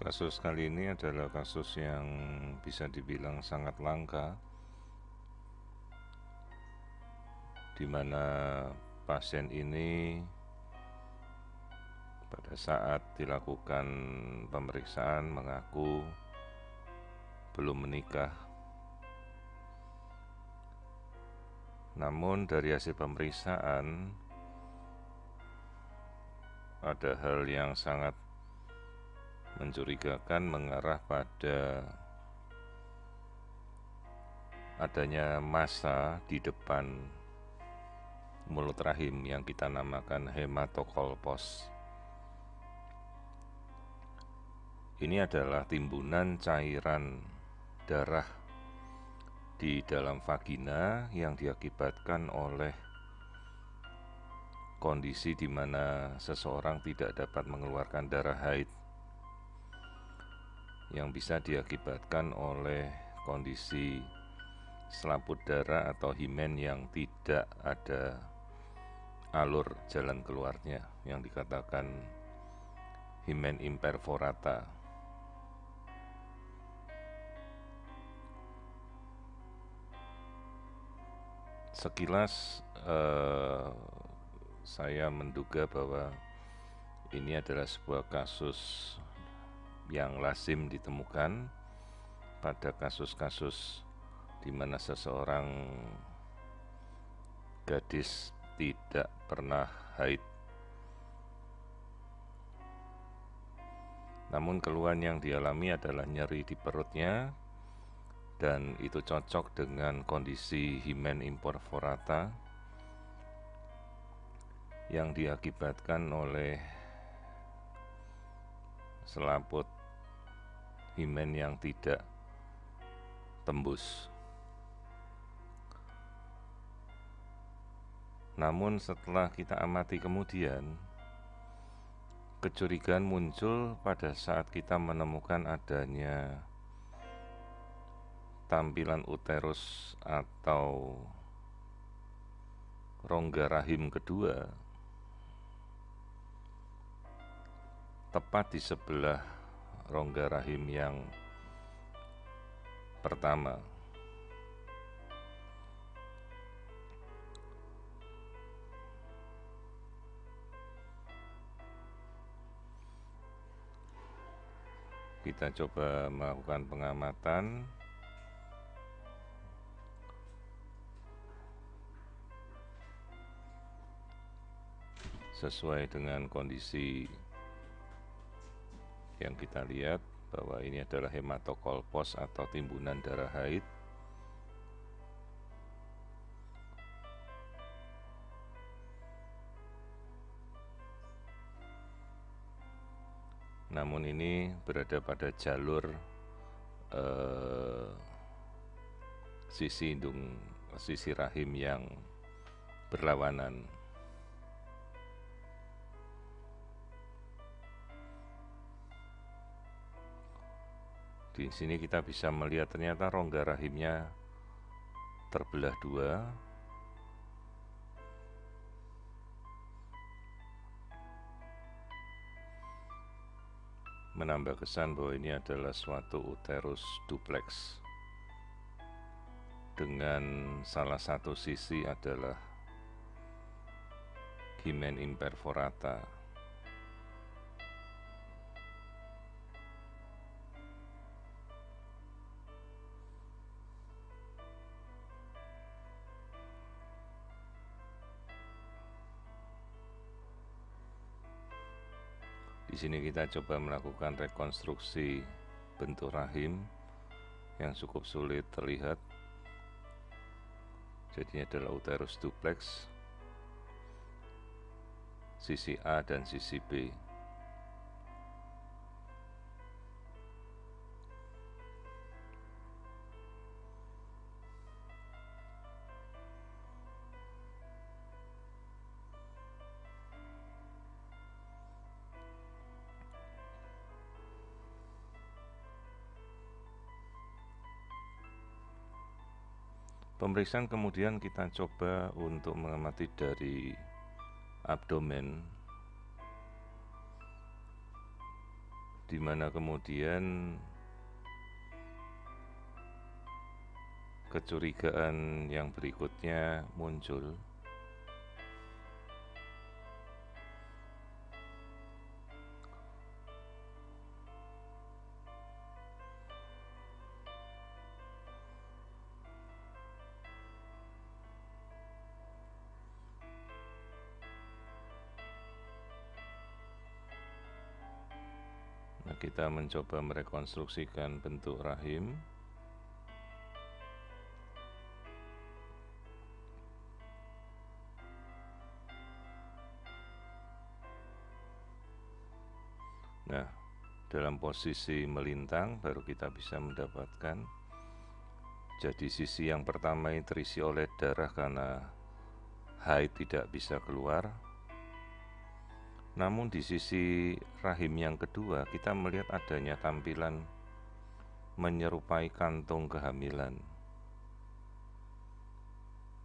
Kasus kali ini adalah kasus yang bisa dibilang sangat langka, di mana pasien ini pada saat dilakukan pemeriksaan mengaku belum menikah. Namun dari hasil pemeriksaan ada hal yang sangat mencurigakan mengarah pada adanya massa di depan mulut rahim yang kita namakan hematokolpos. Ini adalah timbunan cairan darah di dalam vagina yang diakibatkan oleh kondisi di mana seseorang tidak dapat mengeluarkan darah haid, yang bisa diakibatkan oleh kondisi selaput darah atau himen yang tidak ada alur jalan keluarnya, yang dikatakan himen imperforata. Sekilas saya menduga bahwa ini adalah sebuah kasus yang lazim ditemukan pada kasus-kasus di mana seseorang gadis tidak pernah haid. Namun keluhan yang dialami adalah nyeri di perutnya, dan itu cocok dengan kondisi himen imperforata yang diakibatkan oleh selaput himen yang tidak tembus. Namun setelah kita amati kemudian, kecurigaan muncul pada saat kita menemukan adanya tampilan uterus atau rongga rahim kedua tepat di sebelah rongga rahim yang pertama. Kita coba melakukan pengamatan. Sesuai dengan kondisi yang kita lihat, bahwa ini adalah hematokolpos atau timbunan darah haid. Namun ini berada pada jalur sisi rahim yang berlawanan. Di sini kita bisa melihat ternyata rongga rahimnya terbelah dua, menambah kesan bahwa ini adalah suatu uterus duplex dengan salah satu sisi adalah himen imperforata. Di sini kita coba melakukan rekonstruksi bentuk rahim yang cukup sulit terlihat. Jadi adalah uterus duplex, sisi A dan sisi B. Pemeriksaan kemudian kita coba untuk mengamati dari abdomen. di mana kemudian kecurigaan yang berikutnya muncul. Nah, kita mencoba merekonstruksikan bentuk rahim. Nah, dalam posisi melintang baru kita bisa mendapatkan. Jadi sisi yang pertama ini terisi oleh darah karena haid tidak bisa keluar. Namun di sisi rahim yang kedua kita melihat adanya tampilan menyerupai kantung kehamilan.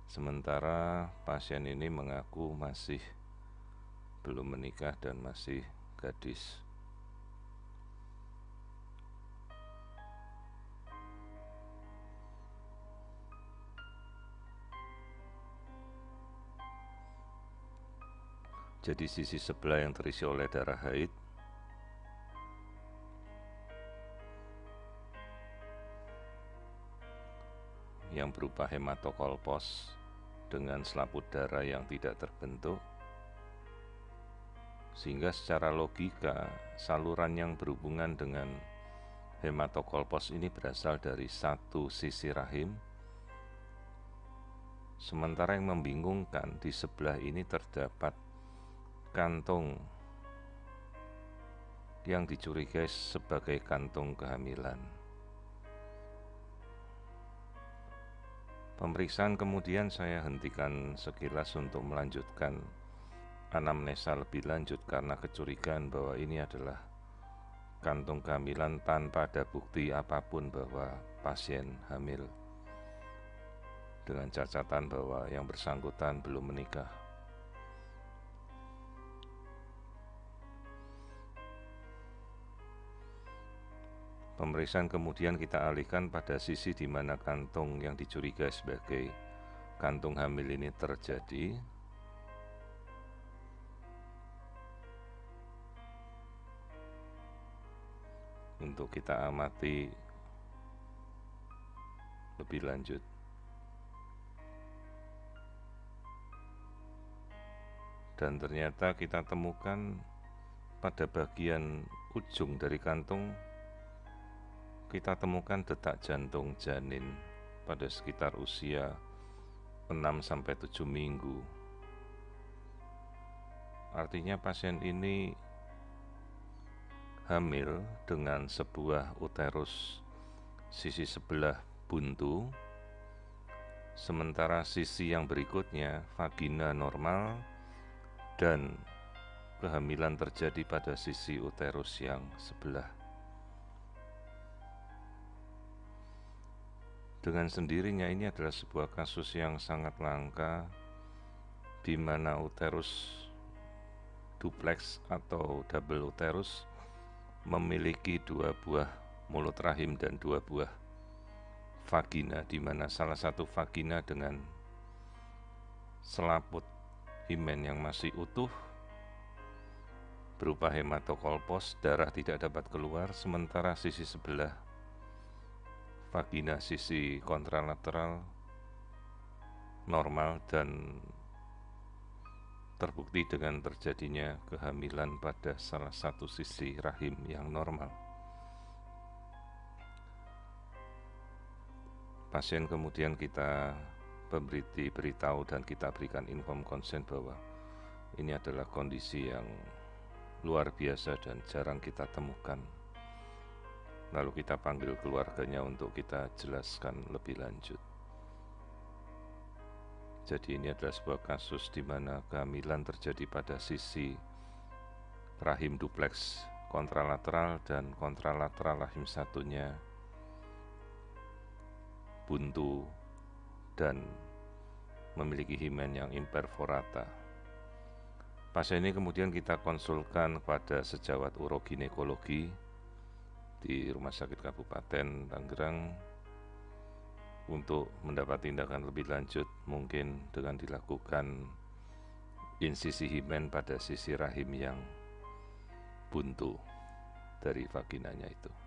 Sementara pasien ini mengaku masih belum menikah dan masih gadis. Jadi sisi sebelah yang terisi oleh darah haid, yang berupa hematokolpos dengan selaput darah yang tidak terbentuk, sehingga secara logika saluran yang berhubungan dengan hematokolpos ini berasal dari satu sisi rahim. Sementara yang membingungkan, di sebelah ini terdapat kantung yang dicurigai sebagai kantung kehamilan. Pemeriksaan kemudian saya hentikan sekilas untuk melanjutkan anamnesa lebih lanjut karena kecurigaan bahwa ini adalah kantung kehamilan tanpa ada bukti apapun bahwa pasien hamil, dengan catatan bahwa yang bersangkutan belum menikah. Pemeriksaan kemudian kita alihkan pada sisi di mana kantung yang dicurigai sebagai kantung hamil ini terjadi. Untuk kita amati lebih lanjut. Dan ternyata kita temukan pada bagian ujung dari kantung, kita temukan detak jantung janin pada sekitar usia 6-7 minggu. Artinya pasien ini hamil dengan sebuah uterus sisi sebelah buntu, sementara sisi yang berikutnya vagina normal dan kehamilan terjadi pada sisi uterus yang sebelah. Dengan sendirinya ini adalah sebuah kasus yang sangat langka, di mana uterus duplex atau double uterus memiliki 2 buah mulut rahim dan 2 buah vagina, di mana salah satu vagina dengan selaput himen yang masih utuh berupa hematokolpos, darah tidak dapat keluar, sementara sisi sebelah vagina sisi kontralateral normal dan terbukti dengan terjadinya kehamilan pada salah satu sisi rahim yang normal. Pasien kemudian kita beritahu dan kita berikan inform consent bahwa ini adalah kondisi yang luar biasa dan jarang kita temukan. Lalu kita panggil keluarganya untuk kita jelaskan lebih lanjut. Jadi ini adalah sebuah kasus di mana kehamilan terjadi pada sisi rahim duplex kontralateral dan kontralateral rahim satunya buntu dan memiliki himen yang imperforata. Pasien ini kemudian kita konsulkan pada sejawat uroginekologi di Rumah Sakit Kabupaten Tangerang untuk mendapat tindakan lebih lanjut, mungkin dengan dilakukan insisi himen pada sisi rahim yang buntu dari vaginanya itu.